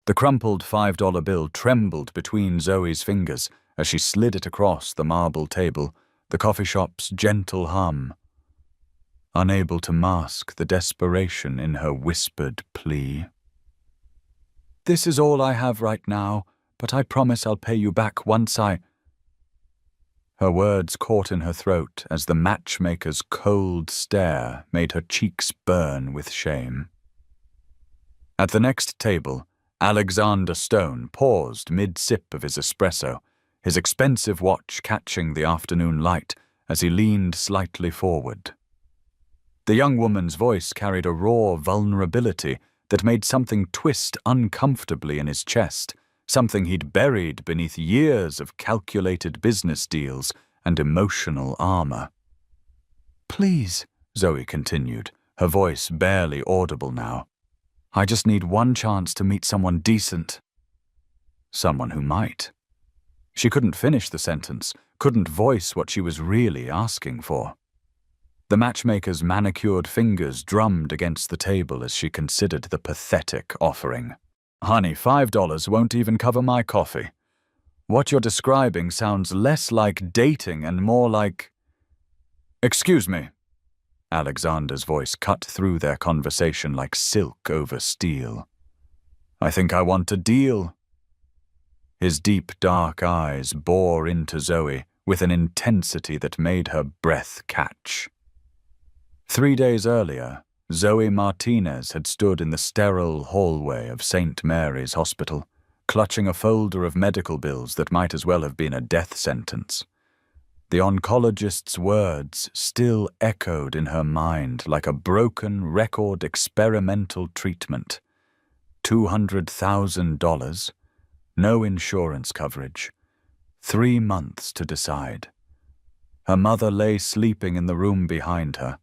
The crumpled $5 bill trembled between Zoe's fingers as she slid it across the marble table, the coffee shop's gentle hum, unable to mask the desperation in her whispered plea. "This is all I have right now, but I promise I'll pay you back once I—" Her words caught in her throat as the matchmaker's cold stare made her cheeks burn with shame. At the next table, Alexander Stone paused mid-sip of his espresso, his expensive watch catching the afternoon light as he leaned slightly forward. The young woman's voice carried a raw vulnerability that made something twist uncomfortably in his chest, something he'd buried beneath years of calculated business deals and emotional armor. "Please," Zoe continued, her voice barely audible now. "I just need one chance to meet someone decent." Someone who might. She couldn't finish the sentence, couldn't voice what she was really asking for. The matchmaker's manicured fingers drummed against the table as she considered the pathetic offering. "Honey, $5 won't even cover my coffee. What you're describing sounds less like dating and more like—" "Excuse me." Alexander's voice cut through their conversation like silk over steel. "I think I want a deal." His deep, dark eyes bore into Zoe with an intensity that made her breath catch. 3 days earlier, Zoe Martinez had stood in the sterile hallway of St. Mary's Hospital, clutching a folder of medical bills that might as well have been a death sentence. The oncologist's words still echoed in her mind like a broken record experimental treatment. $200,000, no insurance coverage, 3 months to decide. Her mother lay sleeping in the room behind her,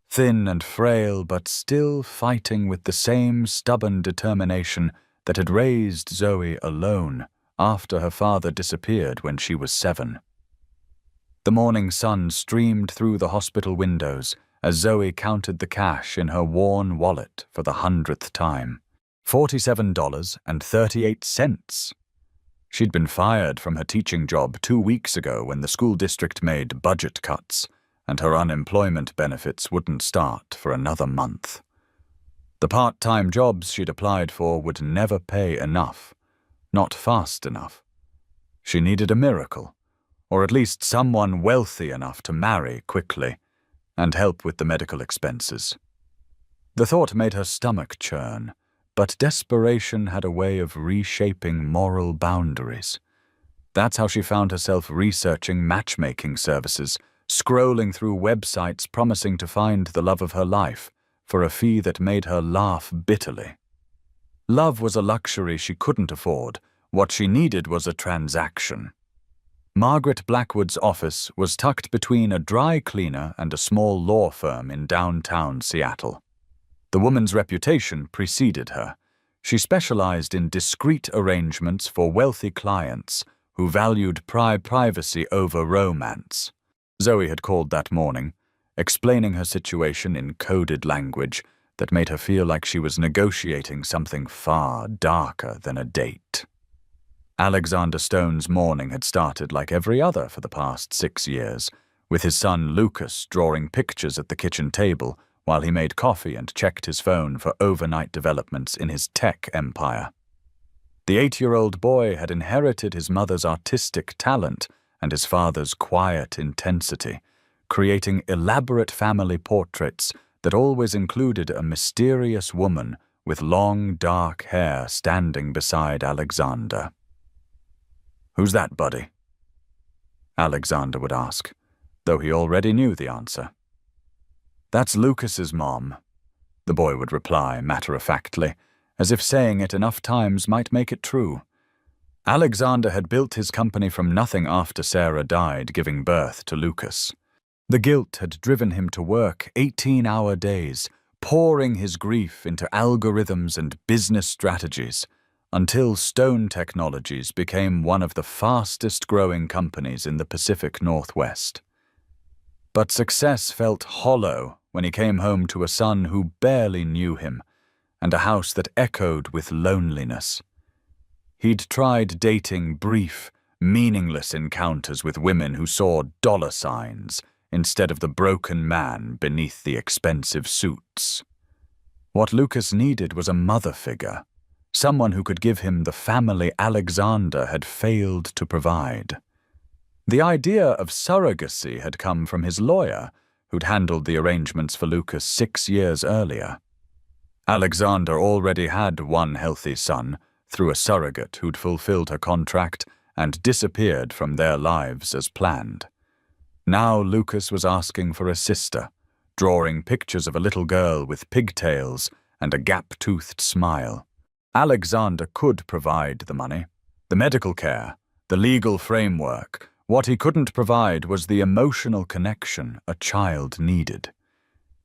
thin and frail but still fighting with the same stubborn determination that had raised Zoe alone after her father disappeared when she was 7. The morning sun streamed through the hospital windows as Zoe counted the cash in her worn wallet for the 100th time. $47.38. She'd been fired from her teaching job 2 weeks ago when the school district made budget cuts, and her unemployment benefits wouldn't start for another month. The part-time jobs she'd applied for would never pay enough, not fast enough. She needed a miracle, or at least someone wealthy enough to marry quickly and help with the medical expenses. The thought made her stomach churn, but desperation had a way of reshaping moral boundaries. That's how she found herself researching matchmaking services, scrolling through websites promising to find the love of her life for a fee that made her laugh bitterly. Love was a luxury she couldn't afford. What she needed was a transaction. Margaret Blackwood's office was tucked between a dry cleaner and a small law firm in downtown Seattle. The woman's reputation preceded her. She specialized in discreet arrangements for wealthy clients who valued privacy over romance. Zoe had called that morning, explaining her situation in coded language that made her feel like she was negotiating something far darker than a date. Alexander Stone's morning had started like every other for the past 6 years, with his son Lucas drawing pictures at the kitchen table while he made coffee and checked his phone for overnight developments in his tech empire. The 8-year-old boy had inherited his mother's artistic talent and his father's quiet intensity, creating elaborate family portraits that always included a mysterious woman with long, dark hair standing beside Alexander. "Who's that, buddy?" Alexander would ask, though he already knew the answer. "That's Lucas's mom," the boy would reply matter-of-factly, as if saying it enough times might make it true. Alexander had built his company from nothing after Sarah died, giving birth to Lucas. The guilt had driven him to work 18-hour days, pouring his grief into algorithms and business strategies, until Stone Technologies became one of the fastest-growing companies in the Pacific Northwest. But success felt hollow when he came home to a son who barely knew him, and a house that echoed with loneliness. He'd tried dating brief, meaningless encounters with women who saw dollar signs instead of the broken man beneath the expensive suits. What Lucas needed was a mother figure, someone who could give him the family Alexander had failed to provide. The idea of surrogacy had come from his lawyer, who'd handled the arrangements for Lucas 6 years earlier. Alexander already had one healthy son through a surrogate who'd fulfilled her contract and disappeared from their lives as planned. Now Lucas was asking for a sister, drawing pictures of a little girl with pigtails and a gap-toothed smile. Alexander could provide the money, the medical care, the legal framework. What he couldn't provide was the emotional connection a child needed.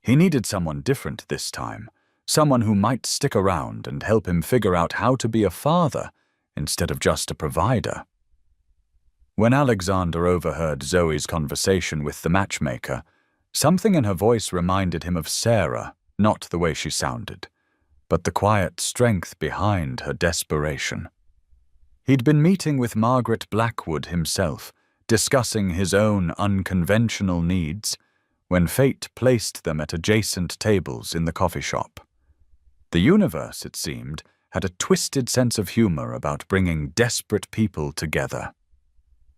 He needed someone different this time, someone who might stick around and help him figure out how to be a father instead of just a provider. When Alexander overheard Zoe's conversation with the matchmaker, something in her voice reminded him of Sarah, not the way she sounded, but the quiet strength behind her desperation. He'd been meeting with Margaret Blackwood himself, discussing his own unconventional needs, when fate placed them at adjacent tables in the coffee shop. The universe, it seemed, had a twisted sense of humor about bringing desperate people together.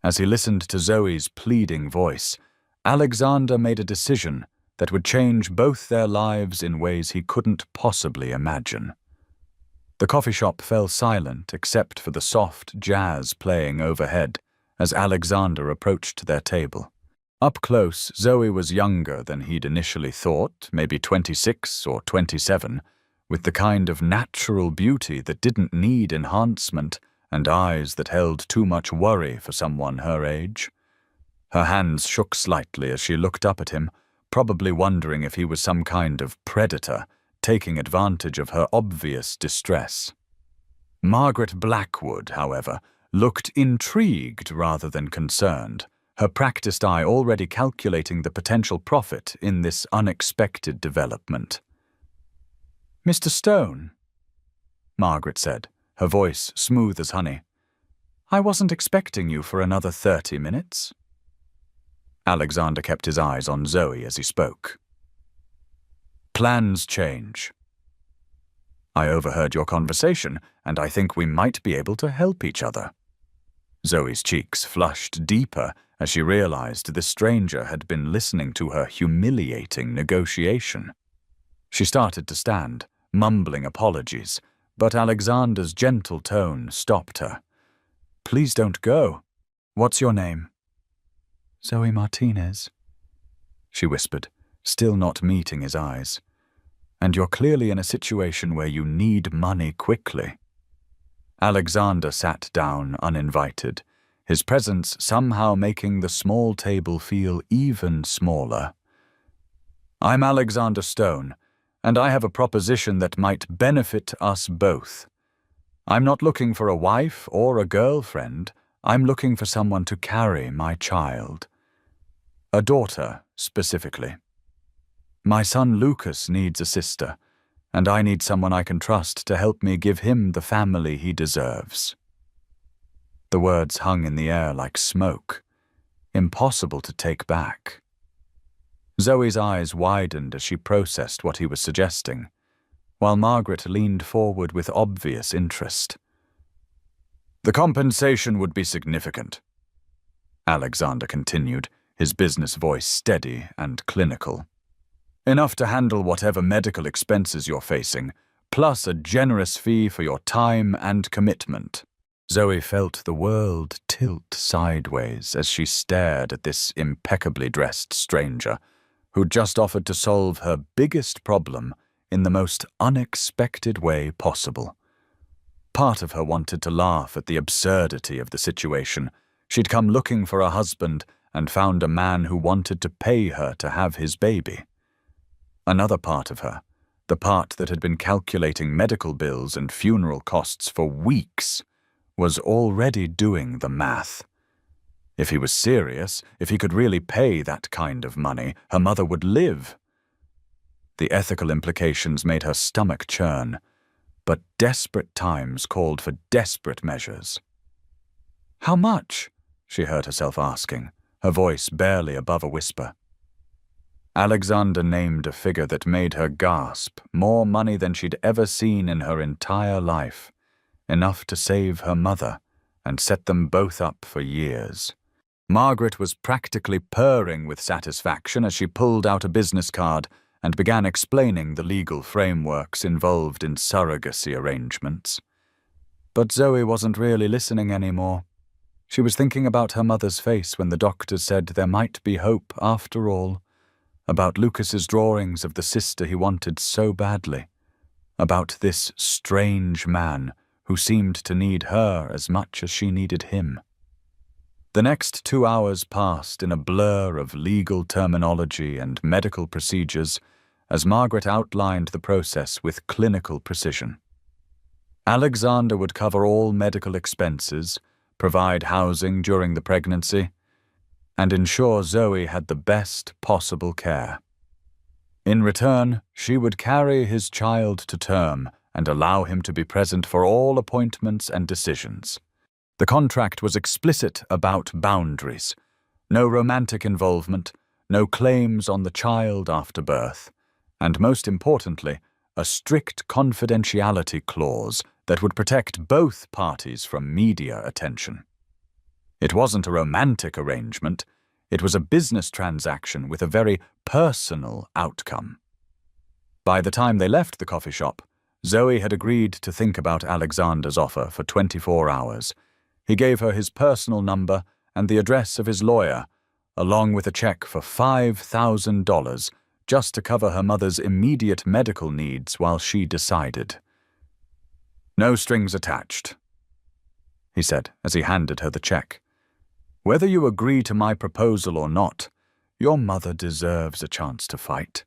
As he listened to Zoe's pleading voice, Alexander made a decision that would change both their lives in ways he couldn't possibly imagine. The coffee shop fell silent except for the soft jazz playing overhead as Alexander approached their table. Up close, Zoe was younger than he'd initially thought, maybe 26 or 27, with the kind of natural beauty that didn't need enhancement and eyes that held too much worry for someone her age. Her hands shook slightly as she looked up at him, probably wondering if he was some kind of predator, taking advantage of her obvious distress. Margaret Blackwood, however, looked intrigued rather than concerned, her practiced eye already calculating the potential profit in this unexpected development. "Mr. Stone," Margaret said, her voice smooth as honey, "I wasn't expecting you for another 30 minutes. Alexander kept his eyes on Zoe as he spoke. "Plans change. I overheard your conversation, and I think we might be able to help each other." Zoe's cheeks flushed deeper as she realized the stranger had been listening to her humiliating negotiation. She started to stand, mumbling apologies, but Alexander's gentle tone stopped her. "Please don't go. What's your name?" "Zoe Martinez," she whispered, still not meeting his eyes. "And you're clearly in a situation where you need money quickly." Alexander sat down uninvited, his presence somehow making the small table feel even smaller. "I'm Alexander Stone, and I have a proposition that might benefit us both. I'm not looking for a wife or a girlfriend. I'm looking for someone to carry my child. A daughter, specifically. My son Lucas needs a sister, and I need someone I can trust to help me give him the family he deserves." The words hung in the air like smoke, impossible to take back. Zoe's eyes widened as she processed what he was suggesting, while Margaret leaned forward with obvious interest. "The compensation would be significant," Alexander continued, his business voice steady and clinical. "Enough to handle whatever medical expenses you're facing, plus a generous fee for your time and commitment." Zoe felt the world tilt sideways as she stared at this impeccably dressed stranger who'd just offered to solve her biggest problem in the most unexpected way possible. Part of her wanted to laugh at the absurdity of the situation. She'd come looking for a husband and found a man who wanted to pay her to have his baby. Another part of her, the part that had been calculating medical bills and funeral costs for weeks, was already doing the math. If he was serious, if he could really pay that kind of money, her mother would live. The ethical implications made her stomach churn, but desperate times called for desperate measures. "How much?" she heard herself asking, her voice barely above a whisper. Alexander named a figure that made her gasp, more money than she'd ever seen in her entire life, enough to save her mother and set them both up for years. Margaret was practically purring with satisfaction as she pulled out a business card and began explaining the legal frameworks involved in surrogacy arrangements. But Zoe wasn't really listening anymore. She was thinking about her mother's face when the doctor said there might be hope after all, about Lucas's drawings of the sister he wanted so badly, about this strange man who seemed to need her as much as she needed him. The next 2 hours passed in a blur of legal terminology and medical procedures as Margaret outlined the process with clinical precision. Alexander would cover all medical expenses, provide housing during the pregnancy, and ensure Zoe had the best possible care. In return, she would carry his child to term and allow him to be present for all appointments and decisions. The contract was explicit about boundaries. No romantic involvement, no claims on the child after birth, and most importantly, a strict confidentiality clause that would protect both parties from media attention. It wasn't a romantic arrangement, it was a business transaction with a very personal outcome. By the time they left the coffee shop, Zoe had agreed to think about Alexander's offer for 24 hours. He gave her his personal number and the address of his lawyer, along with a check for $5,000 just to cover her mother's immediate medical needs while she decided. "No strings attached," he said as he handed her the check. "Whether you agree to my proposal or not, your mother deserves a chance to fight."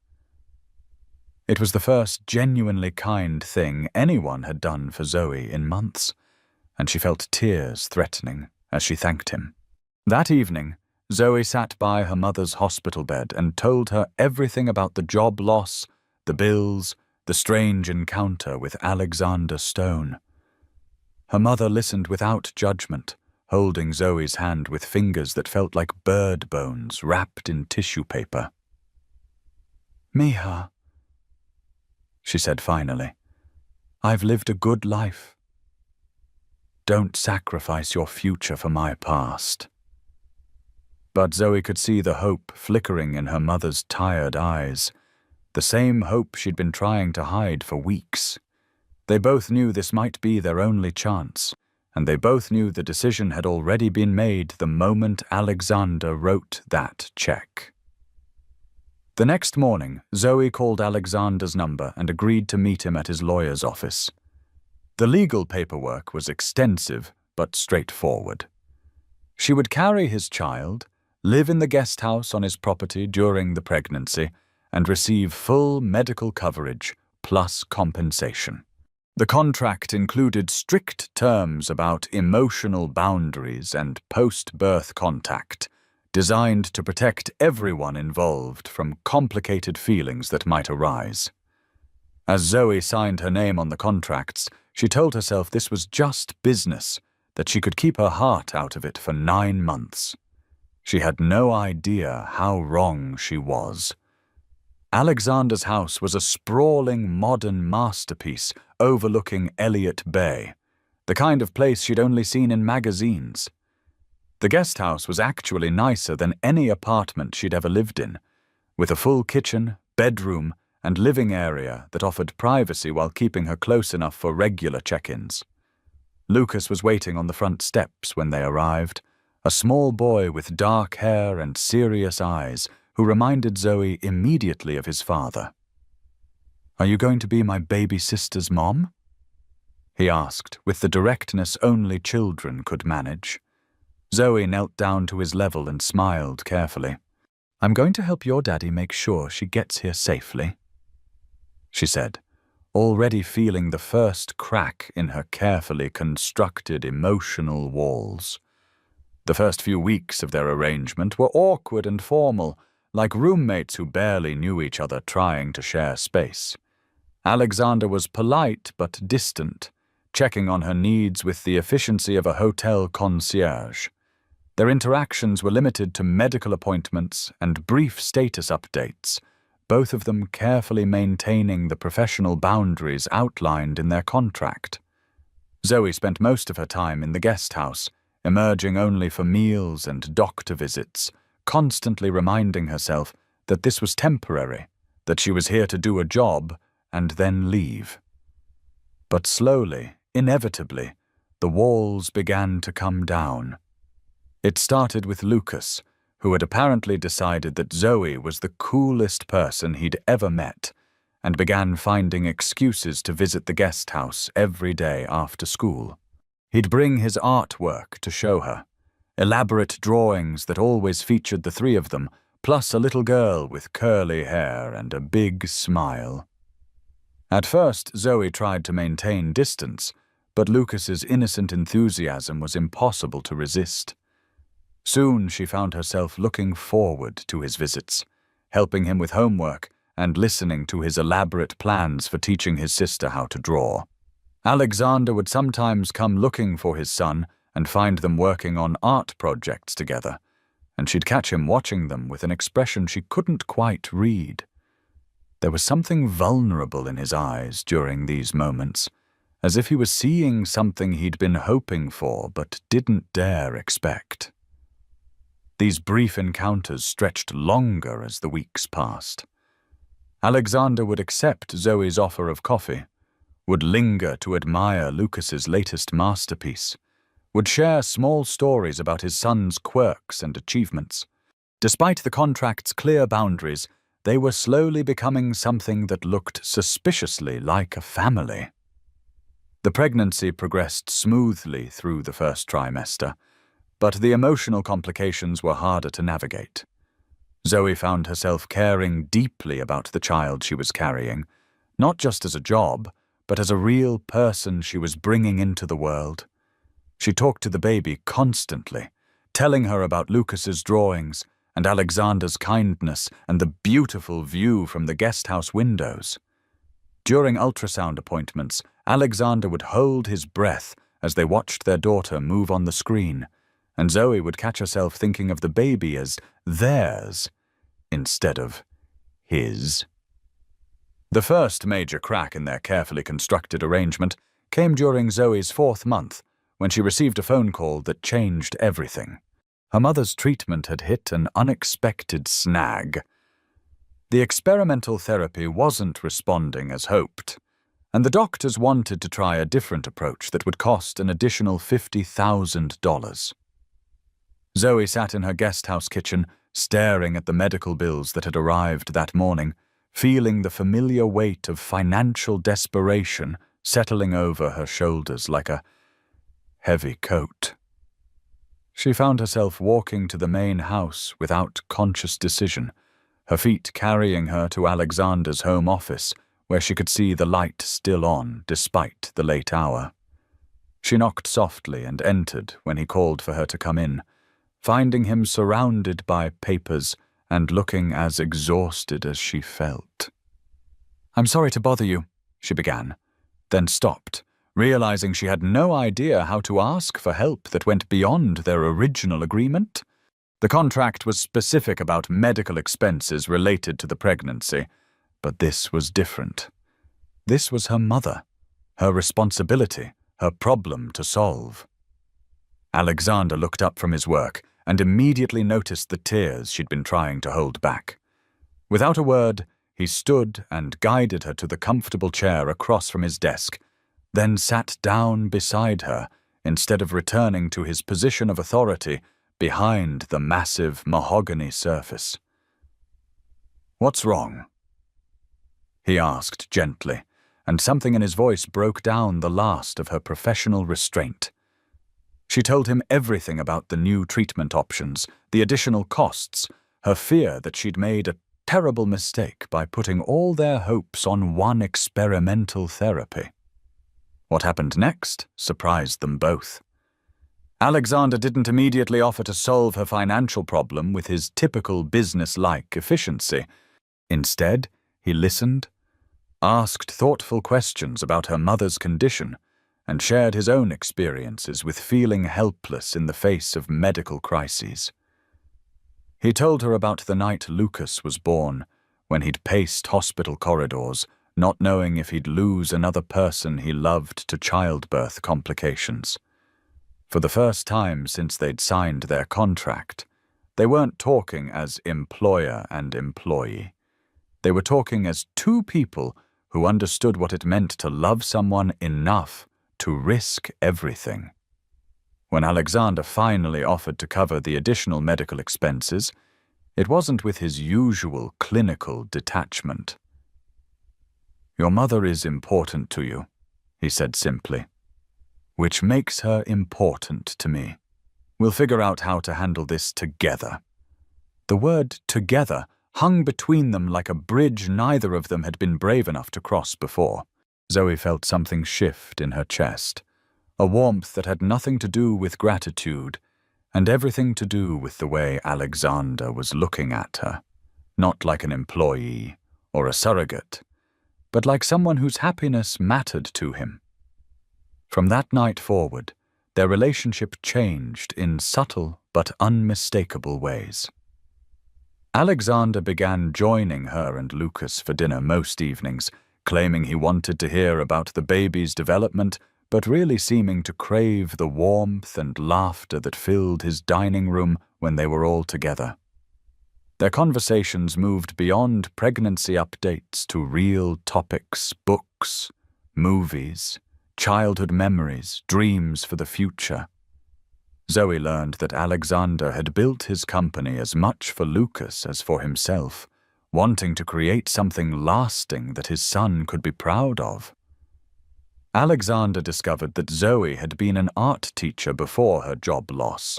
It was the first genuinely kind thing anyone had done for Zoe in months, and she felt tears threatening as she thanked him. That evening, Zoe sat by her mother's hospital bed and told her everything about the job loss, the bills, the strange encounter with Alexander Stone. Her mother listened without judgment, holding Zoe's hand with fingers that felt like bird bones wrapped in tissue paper. "Mija," she said finally, "I've lived a good life. Don't sacrifice your future for my past." But Zoe could see the hope flickering in her mother's tired eyes, the same hope she'd been trying to hide for weeks. They both knew this might be their only chance, and they both knew the decision had already been made the moment Alexander wrote that check. The next morning, Zoe called Alexander's number and agreed to meet him at his lawyer's office. The legal paperwork was extensive but straightforward. She would carry his child, live in the guest house on his property during the pregnancy, and receive full medical coverage plus compensation. The contract included strict terms about emotional boundaries and post-birth contact, designed to protect everyone involved from complicated feelings that might arise. As Zoe signed her name on the contracts, she told herself this was just business, that she could keep her heart out of it for 9 months. She had no idea how wrong she was. Alexander's house was a sprawling modern masterpiece overlooking Elliott Bay, the kind of place she'd only seen in magazines. The guest house was actually nicer than any apartment she'd ever lived in, with a full kitchen, bedroom, and living area that offered privacy while keeping her close enough for regular check-ins. Lucas was waiting on the front steps when they arrived, a small boy with dark hair and serious eyes who reminded Zoe immediately of his father. "Are you going to be my baby sister's mom?" he asked with the directness only children could manage. Zoe knelt down to his level and smiled carefully. "I'm going to help your daddy make sure she gets here safely," she said, already feeling the first crack in her carefully constructed emotional walls. The first few weeks of their arrangement were awkward and formal, like roommates who barely knew each other trying to share space. Alexander was polite but distant, checking on her needs with the efficiency of a hotel concierge. Their interactions were limited to medical appointments and brief status updates, both of them carefully maintaining the professional boundaries outlined in their contract. Zoe spent most of her time in the guest house, emerging only for meals and doctor visits, constantly reminding herself that this was temporary, that she was here to do a job and then leave. But slowly, inevitably, the walls began to come down. It started with Lucas, who had apparently decided that Zoe was the coolest person he'd ever met, and began finding excuses to visit the guest house every day after school. He'd bring his artwork to show her, elaborate drawings that always featured the three of them, plus a little girl with curly hair and a big smile. At first, Zoe tried to maintain distance, but Lucas's innocent enthusiasm was impossible to resist. Soon she found herself looking forward to his visits, helping him with homework and listening to his elaborate plans for teaching his sister how to draw. Alexander would sometimes come looking for his son and find them working on art projects together, and she'd catch him watching them with an expression she couldn't quite read. There was something vulnerable in his eyes during these moments, as if he was seeing something he'd been hoping for but didn't dare expect. These brief encounters stretched longer as the weeks passed. Alexander would accept Zoe's offer of coffee, would linger to admire Lucas's latest masterpiece, would share small stories about his son's quirks and achievements. Despite the contract's clear boundaries, they were slowly becoming something that looked suspiciously like a family. The pregnancy progressed smoothly through the first trimester, but the emotional complications were harder to navigate. Zoe found herself caring deeply about the child she was carrying, not just as a job, but as a real person she was bringing into the world. She talked to the baby constantly, telling her about Lucas's drawings and Alexander's kindness and the beautiful view from the guest house windows. During ultrasound appointments, Alexander would hold his breath as they watched their daughter move on the screen, and Zoe would catch herself thinking of the baby as theirs instead of his. The first major crack in their carefully constructed arrangement came during Zoe's 4th month, when she received a phone call that changed everything. Her mother's treatment had hit an unexpected snag. The experimental therapy wasn't responding as hoped, and the doctors wanted to try a different approach that would cost an additional $50,000. Zoe sat in her guest house kitchen, staring at the medical bills that had arrived that morning, feeling the familiar weight of financial desperation settling over her shoulders like a heavy coat. She found herself walking to the main house without conscious decision, her feet carrying her to Alexander's home office, where she could see the light still on despite the late hour. She knocked softly and entered when he called for her to come in, finding him surrounded by papers and looking as exhausted as she felt. "I'm sorry to bother you," she began, then stopped, realizing she had no idea how to ask for help that went beyond their original agreement. The contract was specific about medical expenses related to the pregnancy, but this was different. This was her mother, her responsibility, her problem to solve. Alexander looked up from his work and immediately noticed the tears she'd been trying to hold back. Without a word, he stood and guided her to the comfortable chair across from his desk, then sat down beside her instead of returning to his position of authority behind the massive mahogany surface. "What's wrong?" he asked gently, and something in his voice broke down the last of her professional restraint. She told him everything about the new treatment options, the additional costs, her fear that she'd made a terrible mistake by putting all their hopes on one experimental therapy. What happened next surprised them both. Alexander didn't immediately offer to solve her financial problem with his typical business-like efficiency. Instead, he listened, asked thoughtful questions about her mother's condition, and shared his own experiences with feeling helpless in the face of medical crises. He told her about the night Lucas was born, when he'd paced hospital corridors, not knowing if he'd lose another person he loved to childbirth complications. For the first time since they'd signed their contract, they weren't talking as employer and employee. They were talking as two people who understood what it meant to love someone enough to risk everything. When Alexander finally offered to cover the additional medical expenses, it wasn't with his usual clinical detachment. "Your mother is important to you," he said simply, "which makes her important to me. We'll figure out how to handle this together." The word "together" hung between them like a bridge neither of them had been brave enough to cross before. Zoe felt something shift in her chest, a warmth that had nothing to do with gratitude and everything to do with the way Alexander was looking at her, not like an employee or a surrogate, but like someone whose happiness mattered to him. From that night forward, their relationship changed in subtle but unmistakable ways. Alexander began joining her and Lucas for dinner most evenings, claiming he wanted to hear about the baby's development, but really seeming to crave the warmth and laughter that filled his dining room when they were all together. Their conversations moved beyond pregnancy updates to real topics, books, movies, childhood memories, dreams for the future. Zoe learned that Alexander had built his company as much for Lucas as for himself, wanting to create something lasting that his son could be proud of. Alexander discovered that Zoe had been an art teacher before her job loss,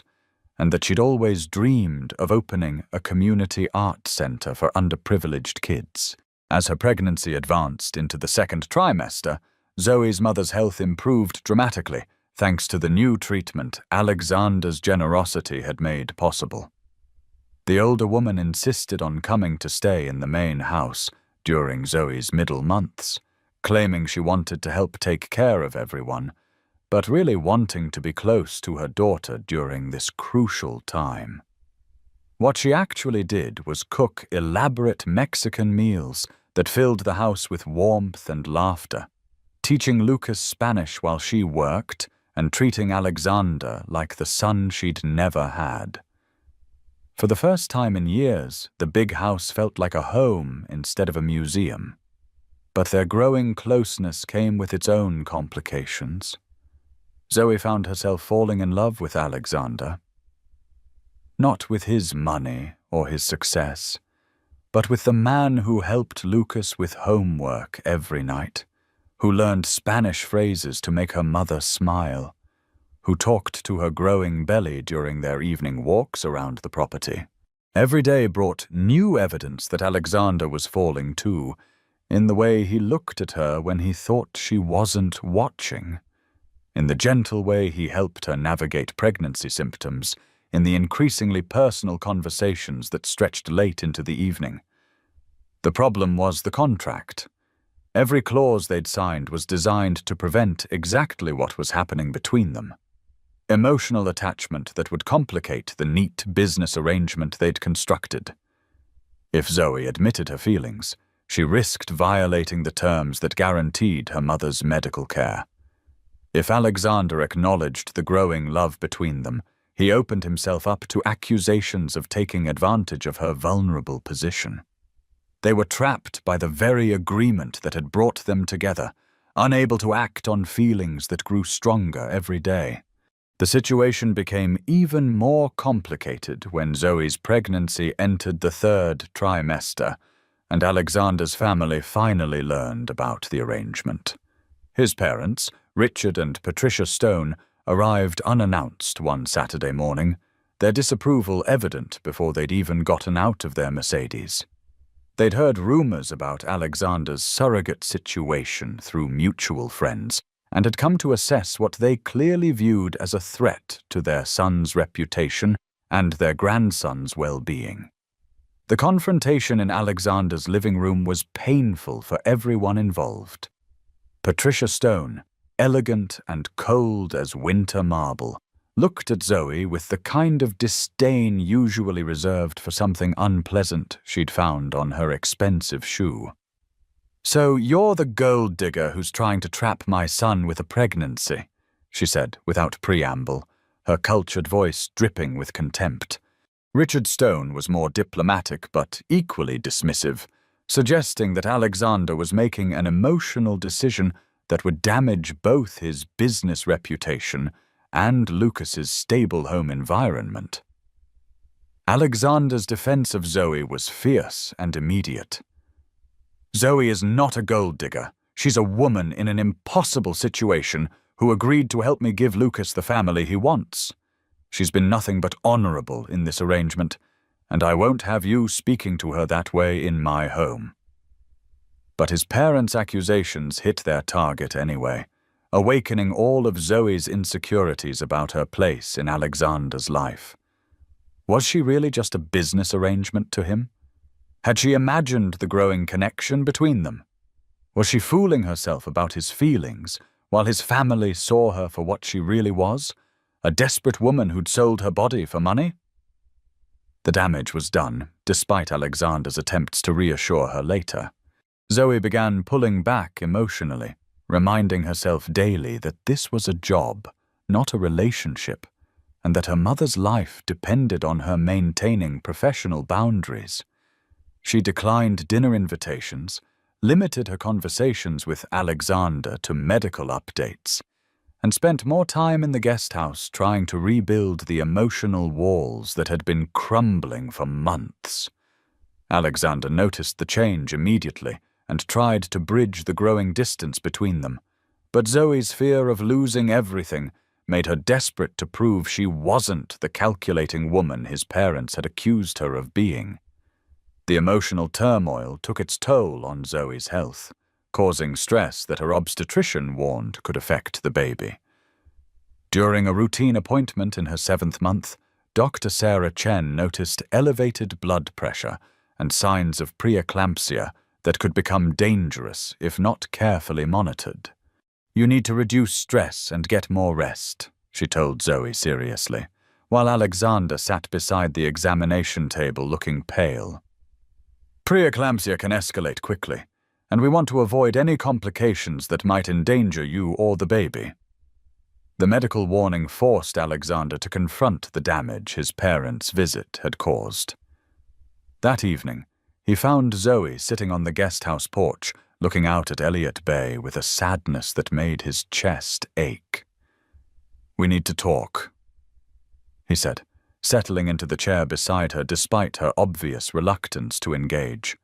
and that she'd always dreamed of opening a community art center for underprivileged kids. As her pregnancy advanced into the second trimester, Zoe's mother's health improved dramatically, thanks to the new treatment Alexander's generosity had made possible. The older woman insisted on coming to stay in the main house during Zoe's middle months, claiming she wanted to help take care of everyone, but really wanting to be close to her daughter during this crucial time. What she actually did was cook elaborate Mexican meals that filled the house with warmth and laughter, teaching Lucas Spanish while she worked and treating Alexander like the son she'd never had. For the first time in years, the big house felt like a home instead of a museum. But their growing closeness came with its own complications. Zoe found herself falling in love with Alexander. Not with his money or his success, but with the man who helped Lucas with homework every night, who learned Spanish phrases to make her mother smile, who talked to her growing belly during their evening walks around the property. Every day brought new evidence that Alexander was falling too, in the way he looked at her when he thought she wasn't watching, in the gentle way he helped her navigate pregnancy symptoms, in the increasingly personal conversations that stretched late into the evening. The problem was the contract. Every clause they'd signed was designed to prevent exactly what was happening between them. Emotional attachment that would complicate the neat business arrangement they'd constructed. If Zoe admitted her feelings, she risked violating the terms that guaranteed her mother's medical care. If Alexander acknowledged the growing love between them, he opened himself up to accusations of taking advantage of her vulnerable position. They were trapped by the very agreement that had brought them together, unable to act on feelings that grew stronger every day. The situation became even more complicated when Zoe's pregnancy entered the third trimester, and Alexander's family finally learned about the arrangement. His parents, Richard and Patricia Stone, arrived unannounced one Saturday morning, their disapproval evident before they'd even gotten out of their Mercedes. They'd heard rumors about Alexander's surrogate situation through mutual friends and had come to assess what they clearly viewed as a threat to their son's reputation and their grandson's well-being. The confrontation in Alexander's living room was painful for everyone involved. Patricia Stone, elegant and cold as winter marble, looked at Zoe with the kind of disdain usually reserved for something unpleasant she'd found on her expensive shoe. "So you're the gold digger who's trying to trap my son with a pregnancy," she said without preamble, her cultured voice dripping with contempt. Richard Stone was more diplomatic but equally dismissive, suggesting that Alexander was making an emotional decision that would damage both his business reputation and Lucas's stable home environment. Alexander's defense of Zoe was fierce and immediate. "Zoe is not a gold digger. She's a woman in an impossible situation who agreed to help me give Lucas the family he wants. She's been nothing but honorable in this arrangement, and I won't have you speaking to her that way in my home." But his parents' accusations hit their target anyway, awakening all of Zoe's insecurities about her place in Alexander's life. Was she really just a business arrangement to him? Had she imagined the growing connection between them? Was she fooling herself about his feelings while his family saw her for what she really was? A desperate woman who'd sold her body for money? The damage was done, despite Alexander's attempts to reassure her later. Zoe began pulling back emotionally, reminding herself daily that this was a job, not a relationship, and that her mother's life depended on her maintaining professional boundaries. She declined dinner invitations, limited her conversations with Alexander to medical updates, and spent more time in the guest house trying to rebuild the emotional walls that had been crumbling for months. Alexander noticed the change immediately and tried to bridge the growing distance between them, but Zoe's fear of losing everything made her desperate to prove she wasn't the calculating woman his parents had accused her of being. The emotional turmoil took its toll on Zoe's health, causing stress that her obstetrician warned could affect the baby. During a routine appointment in her 7th month, Dr. Sarah Chen noticed elevated blood pressure and signs of preeclampsia that could become dangerous if not carefully monitored. "You need to reduce stress and get more rest," she told Zoe seriously, while Alexander sat beside the examination table looking pale. "Preeclampsia can escalate quickly, and we want to avoid any complications that might endanger you or the baby." The medical warning forced Alexander to confront the damage his parents' visit had caused. That evening, he found Zoe sitting on the guest house porch, looking out at Elliott Bay with a sadness that made his chest ache. "We need to talk," he said, settling into the chair beside her despite her obvious reluctance to engage.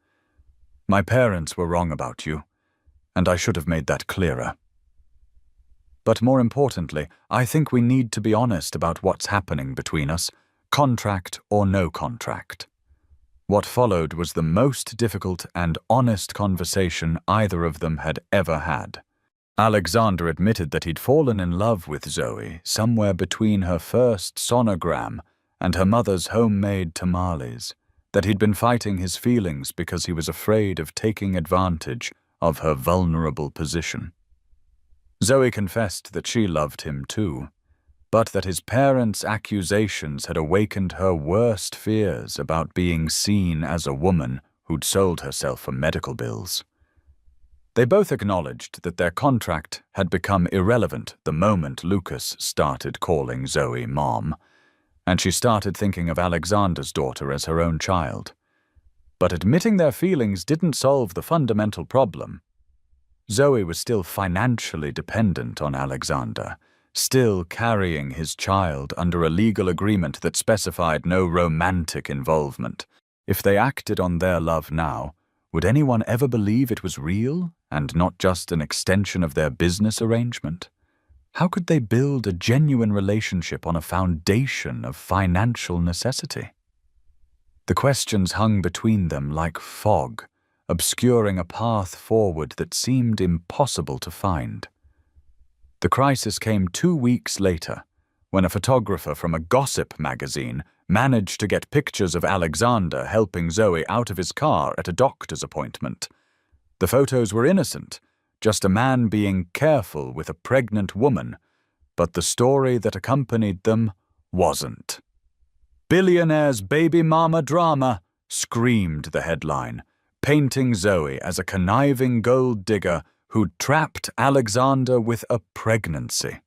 "My parents were wrong about you, and I should have made that clearer. But more importantly, I think we need to be honest about what's happening between us, contract or no contract." What followed was the most difficult and honest conversation either of them had ever had. Alexander admitted that he'd fallen in love with Zoe somewhere between her first sonogram and her mother's homemade tamales, that he'd been fighting his feelings because he was afraid of taking advantage of her vulnerable position. Zoe confessed that she loved him too, but that his parents' accusations had awakened her worst fears about being seen as a woman who'd sold herself for medical bills. They both acknowledged that their contract had become irrelevant the moment Lucas started calling Zoe Mom, and she started thinking of Alexander's daughter as her own child. But admitting their feelings didn't solve the fundamental problem. Zoe was still financially dependent on Alexander, still carrying his child under a legal agreement that specified no romantic involvement. If they acted on their love now, would anyone ever believe it was real and not just an extension of their business arrangement? How could they build a genuine relationship on a foundation of financial necessity? The questions hung between them like fog, obscuring a path forward that seemed impossible to find. The crisis came 2 weeks later, when a photographer from a gossip magazine managed to get pictures of Alexander helping Zoe out of his car at a doctor's appointment. The photos were innocent, just a man being careful with a pregnant woman, but the story that accompanied them wasn't. "Billionaire's baby mama drama," screamed the headline, painting Zoe as a conniving gold digger who'd trapped Alexander with a pregnancy.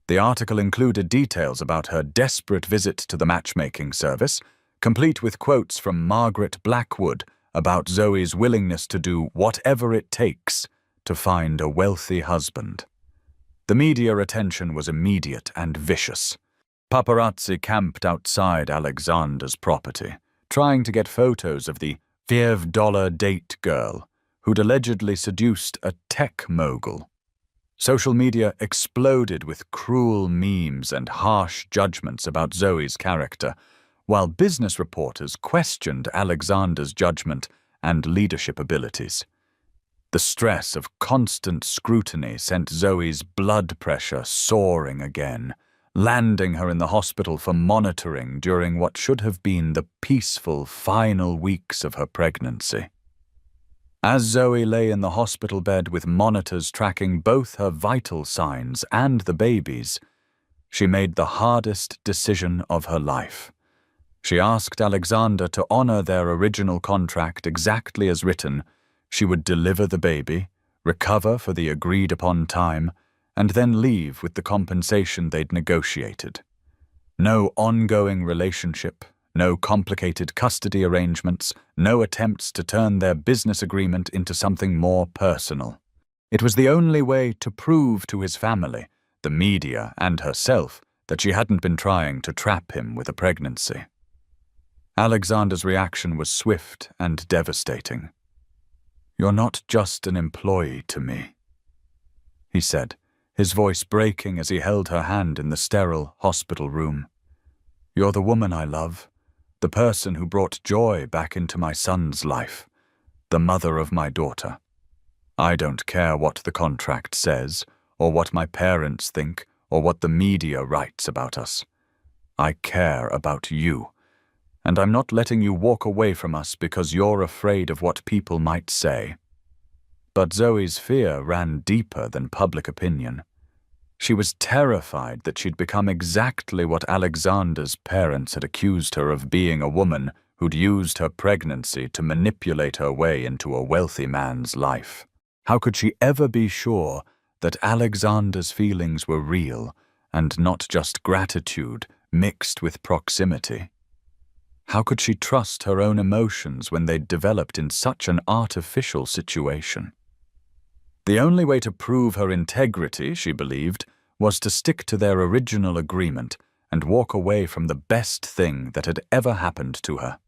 The article included details about her desperate visit to the matchmaking service, complete with quotes from Margaret Blackwood about Zoe's willingness to do whatever it takes to find a wealthy husband. The media attention was immediate and vicious. Paparazzi camped outside Alexander's property, trying to get photos of the $5 date girl who'd allegedly seduced a tech mogul. Social media exploded with cruel memes and harsh judgments about Zoe's character, while business reporters questioned Alexander's judgment and leadership abilities. The stress of constant scrutiny sent Zoe's blood pressure soaring again, landing her in the hospital for monitoring during what should have been the peaceful final weeks of her pregnancy. As Zoe lay in the hospital bed with monitors tracking both her vital signs and the baby's, she made the hardest decision of her life. She asked Alexander to honor their original contract exactly as written. She would deliver the baby, recover for the agreed-upon time, and then leave with the compensation they'd negotiated. No ongoing relationship, no complicated custody arrangements, no attempts to turn their business agreement into something more personal. It was the only way to prove to his family, the media, and herself that she hadn't been trying to trap him with a pregnancy. Alexander's reaction was swift and devastating. "You're not just an employee to me," he said, his voice breaking as he held her hand in the sterile hospital room. "You're the woman I love, the person who brought joy back into my son's life, the mother of my daughter. I don't care what the contract says, or what my parents think, or what the media writes about us. I care about you, and I'm not letting you walk away from us because you're afraid of what people might say." But Zoe's fear ran deeper than public opinion. She was terrified that she'd become exactly what Alexander's parents had accused her of being, a woman who'd used her pregnancy to manipulate her way into a wealthy man's life. How could she ever be sure that Alexander's feelings were real and not just gratitude mixed with proximity? How could she trust her own emotions when they'd developed in such an artificial situation? The only way to prove her integrity, she believed, was to stick to their original agreement and walk away from the best thing that had ever happened to her.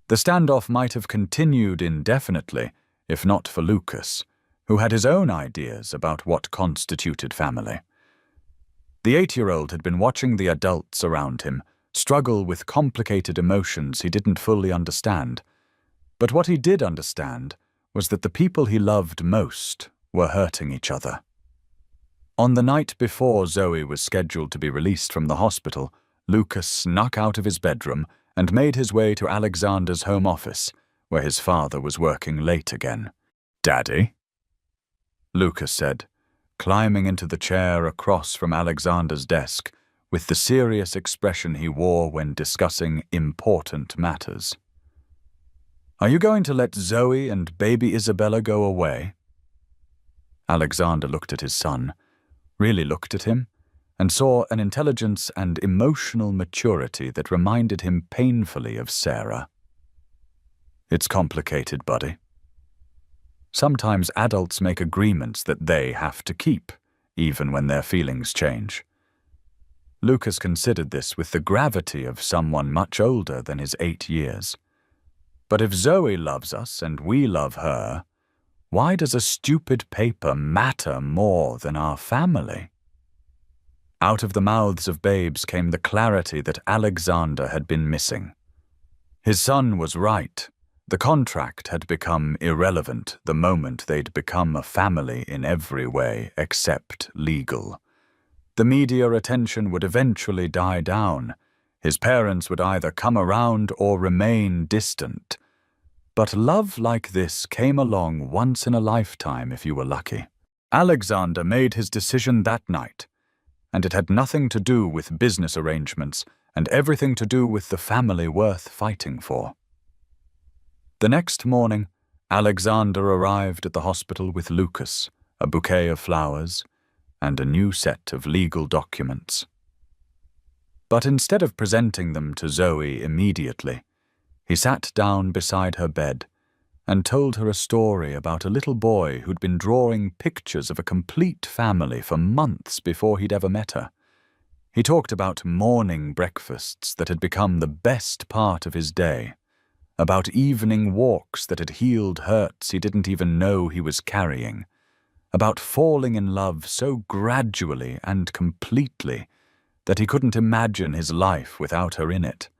The standoff might have continued indefinitely, if not for Lucas, who had his own ideas about what constituted family. The 8-year-old had been watching the adults around him struggle with complicated emotions he didn't fully understand. But what he did understand was that the people he loved most were hurting each other. On the night before Zoe was scheduled to be released from the hospital, Lucas snuck out of his bedroom and made his way to Alexander's home office, where his father was working late again. "Daddy?" Lucas said, climbing into the chair across from Alexander's desk with the serious expression he wore when discussing important matters. "Are you going to let Zoe and baby Isabella go away?" Alexander looked at his son, really looked at him, and saw an intelligence and emotional maturity that reminded him painfully of Sarah. "It's complicated, buddy. Sometimes adults make agreements that they have to keep, even when their feelings change." Lucas considered this with the gravity of someone much older than his 8 years. "But if Zoe loves us and we love her, why does a stupid paper matter more than our family?" Out of the mouths of babes came the clarity that Alexander had been missing. His son was right. The contract had become irrelevant the moment they'd become a family in every way except legal. The media attention would eventually die down. His parents would either come around or remain distant. But love like this came along once in a lifetime if you were lucky. Alexander made his decision that night, and it had nothing to do with business arrangements and everything to do with the family worth fighting for. The next morning, Alexander arrived at the hospital with Lucas, a bouquet of flowers, and a new set of legal documents. But instead of presenting them to Zoe immediately, he sat down beside her bed and told her a story about a little boy who'd been drawing pictures of a complete family for months before he'd ever met her. He talked about morning breakfasts that had become the best part of his day, about evening walks that had healed hurts he didn't even know he was carrying, about falling in love so gradually and completely that he couldn't imagine his life without her in it.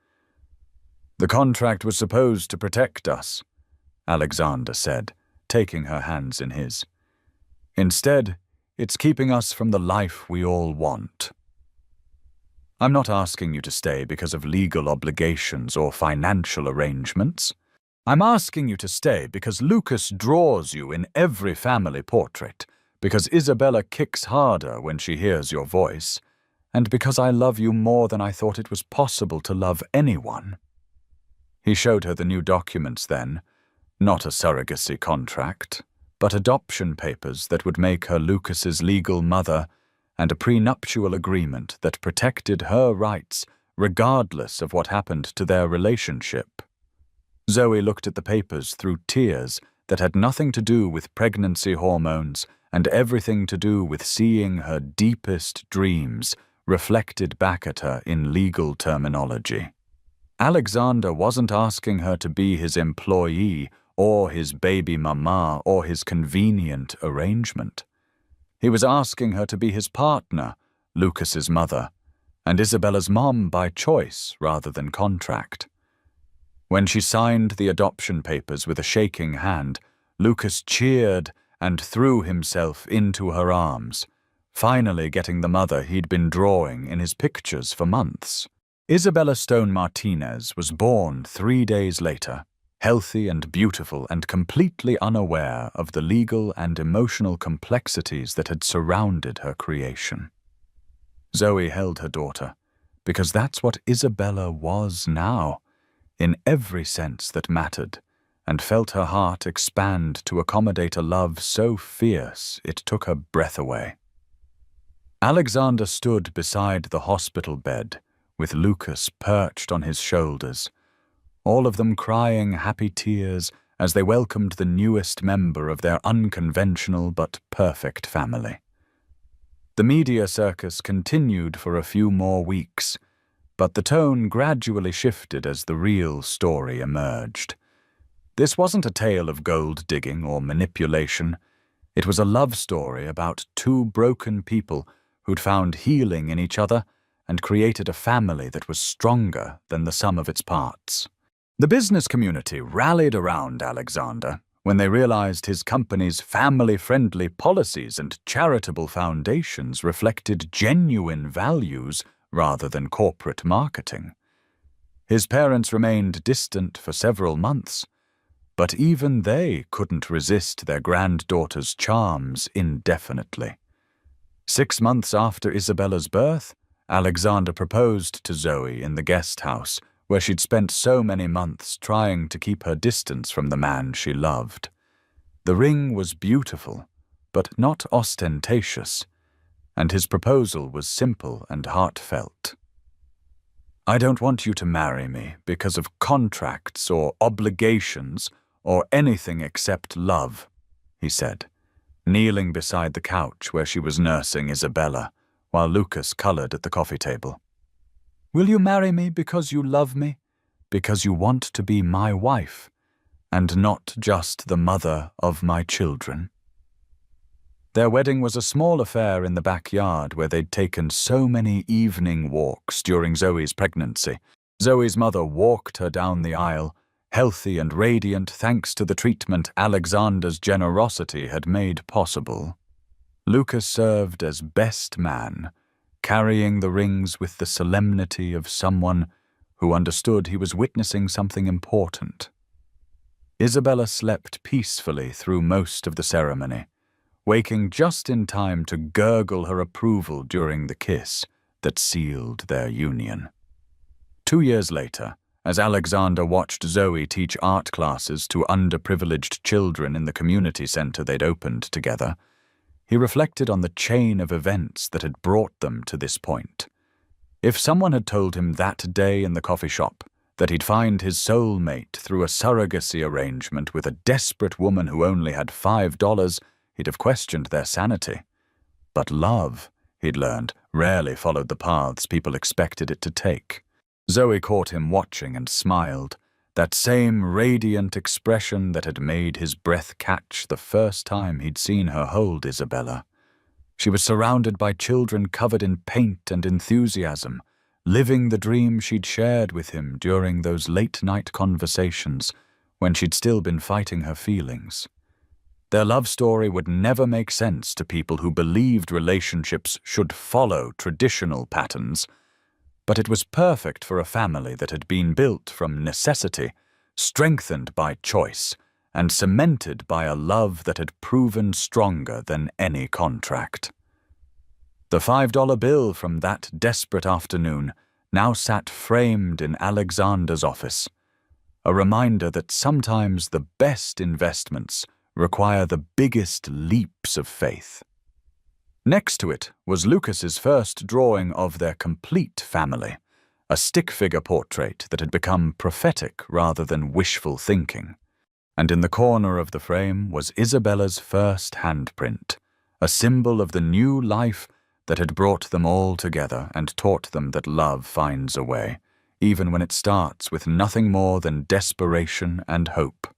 "The contract was supposed to protect us," Alexander said, taking her hands in his. "Instead, it's keeping us from the life we all want. I'm not asking you to stay because of legal obligations or financial arrangements. I'm asking you to stay because Lucas draws you in every family portrait, because Isabella kicks harder when she hears your voice, and because I love you more than I thought it was possible to love anyone." He showed her the new documents then, not a surrogacy contract, but adoption papers that would make her Lucas's legal mother, and a prenuptial agreement that protected her rights regardless of what happened to their relationship. Zoe looked at the papers through tears that had nothing to do with pregnancy hormones and everything to do with seeing her deepest dreams reflected back at her in legal terminology. Alexander wasn't asking her to be his employee or his baby mama or his convenient arrangement. He was asking her to be his partner, Lucas's mother, and Isabella's mom by choice rather than contract. When she signed the adoption papers with a shaking hand, Lucas cheered and threw himself into her arms, finally getting the mother he'd been drawing in his pictures for months. Isabella Stone Martinez was born 3 days later, healthy and beautiful and completely unaware of the legal and emotional complexities that had surrounded her creation. Zoe held her daughter, because that's what Isabella was now, in every sense that mattered, and felt her heart expand to accommodate a love so fierce it took her breath away. Alexander stood beside the hospital bed, with Lucas perched on his shoulders, all of them crying happy tears as they welcomed the newest member of their unconventional but perfect family. The media circus continued for a few more weeks, but the tone gradually shifted as the real story emerged. This wasn't a tale of gold digging or manipulation. It was a love story about two broken people who'd found healing in each other and created a family that was stronger than the sum of its parts. The business community rallied around Alexander when they realized his company's family-friendly policies and charitable foundations reflected genuine values rather than corporate marketing. His parents remained distant for several months, but even they couldn't resist their granddaughter's charms indefinitely. 6 months after Isabella's birth, Alexander proposed to Zoe in the guest house, where she'd spent so many months trying to keep her distance from the man she loved. The ring was beautiful, but not ostentatious, and his proposal was simple and heartfelt. "I don't want you to marry me because of contracts or obligations or anything except love," he said, kneeling beside the couch where she was nursing Isabella, while Lucas colored at the coffee table. "Will you marry me because you love me, because you want to be my wife, and not just the mother of my children?" Their wedding was a small affair in the backyard where they'd taken so many evening walks during Zoe's pregnancy. Zoe's mother walked her down the aisle, healthy and radiant thanks to the treatment Alexander's generosity had made possible. Lucas served as best man, carrying the rings with the solemnity of someone who understood he was witnessing something important. Isabella slept peacefully through most of the ceremony, waking just in time to gurgle her approval during the kiss that sealed their union. 2 years later, as Alexander watched Zoe teach art classes to underprivileged children in the community center they'd opened together, he reflected on the chain of events that had brought them to this point. If someone had told him that day in the coffee shop that he'd find his soulmate through a surrogacy arrangement with a desperate woman who only had $5, he'd have questioned their sanity. But love, he'd learned, rarely followed the paths people expected it to take. Zoe caught him watching and smiled, that same radiant expression that had made his breath catch the first time he'd seen her hold Isabella. She was surrounded by children covered in paint and enthusiasm, living the dream she'd shared with him during those late-night conversations when she'd still been fighting her feelings. Their love story would never make sense to people who believed relationships should follow traditional patterns, but it was perfect for a family that had been built from necessity, strengthened by choice, and cemented by a love that had proven stronger than any contract. The $5 bill from that desperate afternoon now sat framed in Alexander's office, a reminder that sometimes the best investments require the biggest leaps of faith. Next to it was Lucas's first drawing of their complete family, a stick figure portrait that had become prophetic rather than wishful thinking. And in the corner of the frame was Isabella's first handprint, a symbol of the new life that had brought them all together and taught them that love finds a way, even when it starts with nothing more than desperation and hope.